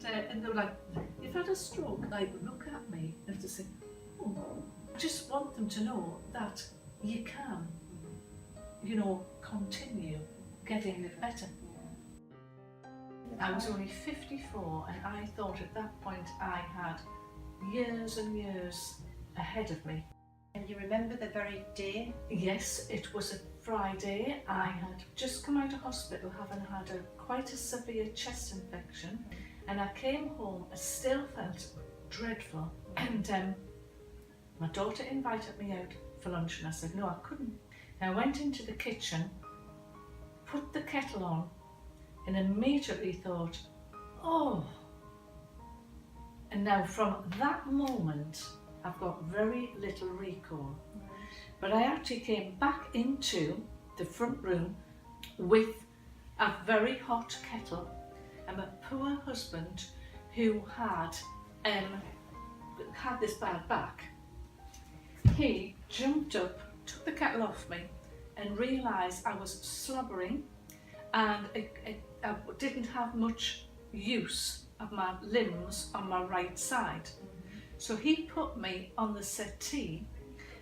and they were like, "You've had a stroke." And I would look at me and to say, "Oh, I just want them to know that you can, you know, continue getting it better." I was only 54, and I thought at that point I had years and years ahead of me. And you remember the very day? Yes, it was a Friday. I had just come out of hospital having had quite a severe chest infection, and I came home. I still felt dreadful, and my daughter invited me out for lunch, and I said no, I couldn't. And I went into the kitchen, put the kettle on, and immediately thought, oh. And now from that moment, I've got very little recall. But I actually came back into the front room with a very hot kettle, and my poor husband, who had this bad back, he jumped up, took the kettle off me, and realised I was slobbering, and I didn't have much use of my limbs on my right side. So he put me on the settee,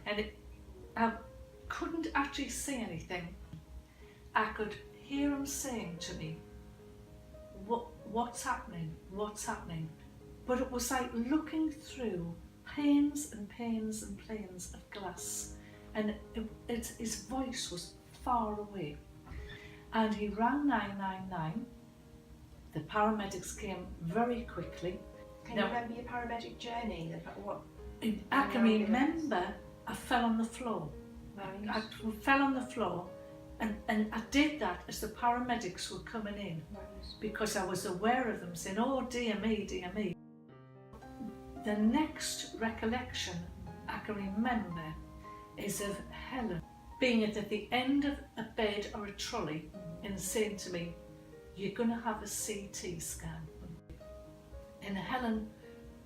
and I couldn't actually see anything. I could hear him saying to me, what's happening, what's happening? But it was like looking through panes and panes and panes of glass, and his voice was far away. And he rang 999. The paramedics came very quickly. Can you remember your paramedic journey? I can remember I fell on the floor. Right. I fell on the floor, and I did that as the paramedics were coming in, because I was aware of them saying, "Oh dear me, dear me." The next recollection I can remember is of Helen being at the end of a bed or a trolley and saying to me, "You're going to have a CT scan." And Helen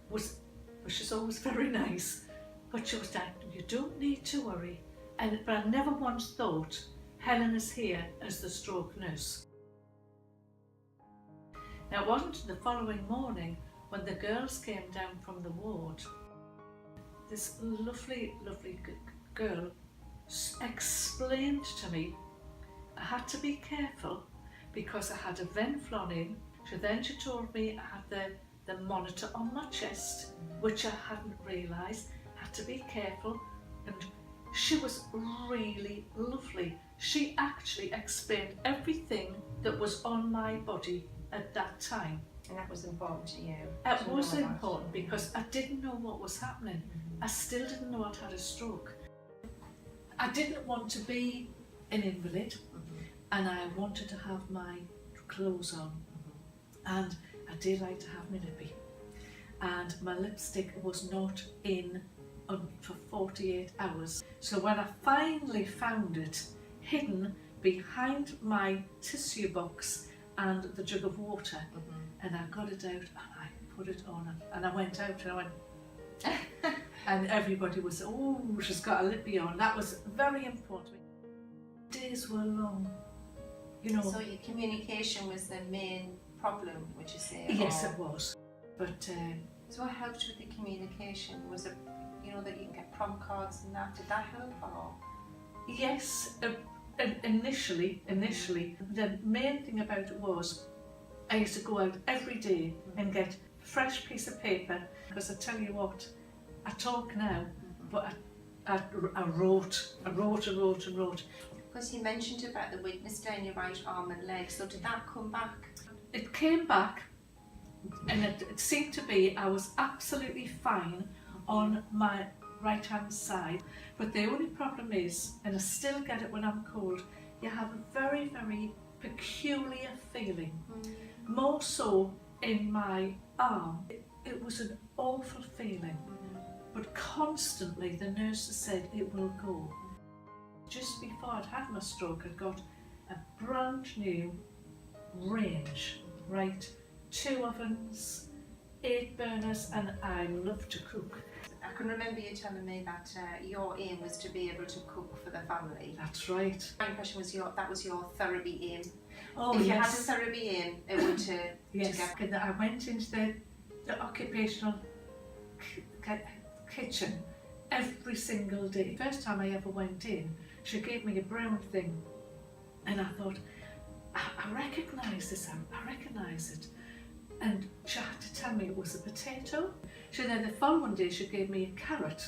which is always very nice, but she was like, "You don't need to worry." But I never once thought, Helen is here as the stroke nurse. Now it wasn't the following morning when the girls came down from the ward. This lovely, lovely girl explained to me I had to be careful because I had a Venflon in. She told me I had the monitor on my chest, which I hadn't realised. I had to be careful, and she was really lovely. She actually explained everything that was on my body at that time. And that was important to you? It was important because I didn't know what was happening. I still didn't know I'd had a stroke. I didn't want to be an invalid, and I wanted to have my clothes on, and I did like to have my lippy, and my lipstick was not in for 48 hours. So when I finally found it hidden behind my tissue box and the jug of water, and I got it out and I put it on, and I went out and I went and everybody was, "Oh, she's got a lippy on." That was very important. Days were long, you know. So your communication was the main problem, would you say? Yes, it was. But so what helped with the communication? Was it, you know, that you can get prompt cards and that? Did that help? Or? Yes, initially, the main thing about it was I used to go out every day and get a fresh piece of paper, because I tell you what, I talk now, but I wrote. Because you mentioned about the weakness down your right arm and leg, so did that come back? It came back, and it seemed to be I was absolutely fine on my right hand side, but the only problem is, and I still get it when I'm cold, you have a very, very peculiar feeling, more so in my arm. It was an awful feeling, but constantly the nurses said it will go. Just before I'd had my stroke, I got a brand new range, right? 2 ovens, 8 burners, and I love to cook. I can remember you telling me that your aim was to be able to cook for the family. That's right. My impression was that was your therapy aim. Oh, if you had a yes. therapy in, it would to Yes, get. and I went into the occupational kitchen every single day. First time I ever went in, she gave me a brown thing, and I thought, I recognise this, I recognise it. And she had to tell me it was a potato. So then the following day she gave me a carrot.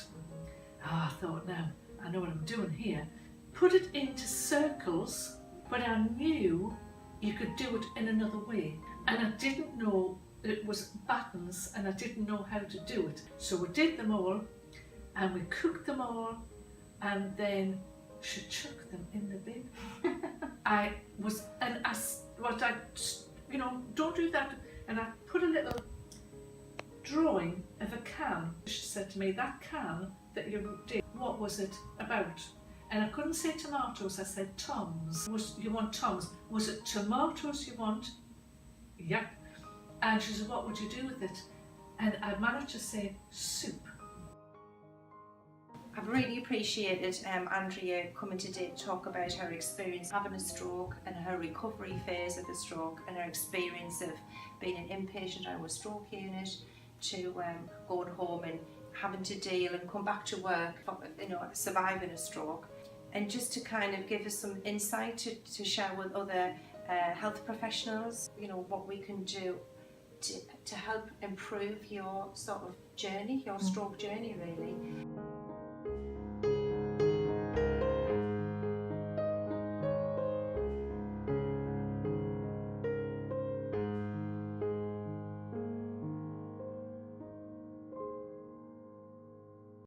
I thought, now, I know what I'm doing here. Put it into circles, but I knew you could do it in another way. And I didn't know it was buttons, and I didn't know how to do it. So we did them all, and we cooked them all, and then she chucked them in the bin. Don't do that. And I put a little drawing of a can. She said to me, that can that you did, what was it about? And I couldn't say tomatoes, I said Tom's. You want Tom's? Was it tomatoes you want? Yep. And she said, what would you do with it? And I managed to say soup. I've really appreciated Andrea coming today to talk about her experience having a stroke and her recovery phase of the stroke, and her experience of being an inpatient out of a stroke unit to going home and having to deal and come back to work, surviving a stroke, and just to kind of give us some insight to share with other health professionals, what we can do to help improve your sort of journey, your stroke journey really.